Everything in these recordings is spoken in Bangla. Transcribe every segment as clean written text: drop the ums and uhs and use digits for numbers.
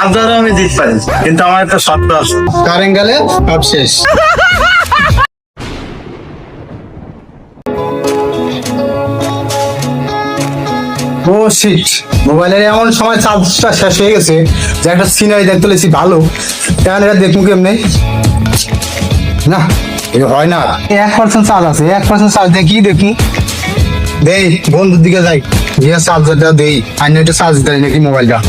চার্জারও আমি দিতে পারি, কিন্তু আমার একটা শর্ত আছে। কারেন্ট গেলে সব শেষ। ও শিট, মোবাইলের এমন সময় চার্জটা শেষ হয়ে গেছে যে একটা সিনারি দেখতে লেছি ভালো, এখন এটা দেখবো কেমনে? না, এটা হয় না। 1% চার্জ আছে, 1% চার্জ দিয়ে কি দেখি? দেই বন্ধুর দিকে যাই, গিয়ে চার্জারটা দেই, আইন একটা চার্জ দেয় নাকি মোবাইলটা।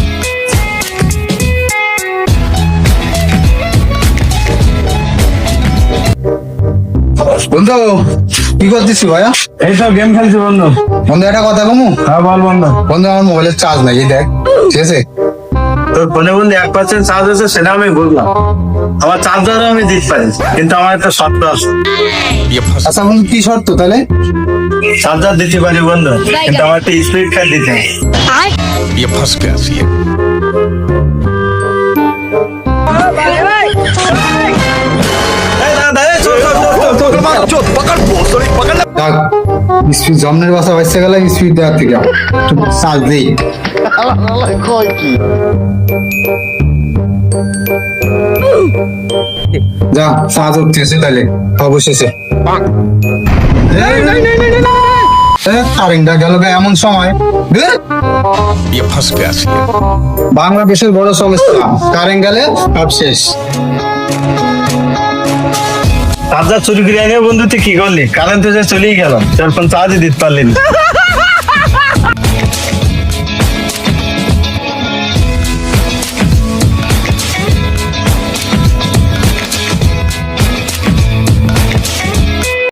বন্ধু কি করতেছি ভাইয়া? এই তো গেম খেলছি বন্ধু। বন্ধু একটা কথা কমু? হ্যাঁ বল বন্ধু। বন্ধু আমার মোবাইলের চার্জ নাই, এই দেখ, ঠিক আছে? তোর ফোনে বন্ধু 1% চার্জ আছে, সেটা আমি বুঝলাম। আমার চার্জারও আমি দিতে পারি, কিন্তু আমার একটা শর্ত আছে। আচ্ছা বন্ধু কি শর্ত তাহলে? চার্জার দিতে পারি বন্ধু, কিন্তু আমার একটা স্পিড কার্ড দিতে হবে। ये फंस गया सी যাক, স্পিড জমনের বাসা বাঁচতে গেলে স্পিড দেওয়ার থেকে একটু চার্জ দেই। যা চার্জ উঠতেছে তাহলে অবশেষে। কারেন্টটা গেল এমন সময়, ये फंस गया सी বাংলাদেশের বড় সমস্যা, কারেন্ট গেলে সব শেষ। চার্জার চুরি করে এনে বন্ধু তুই কি করলি? কারেন্ট তো যে চলেই গেল, তোর ফোন চার্জই দিতে পারলি না।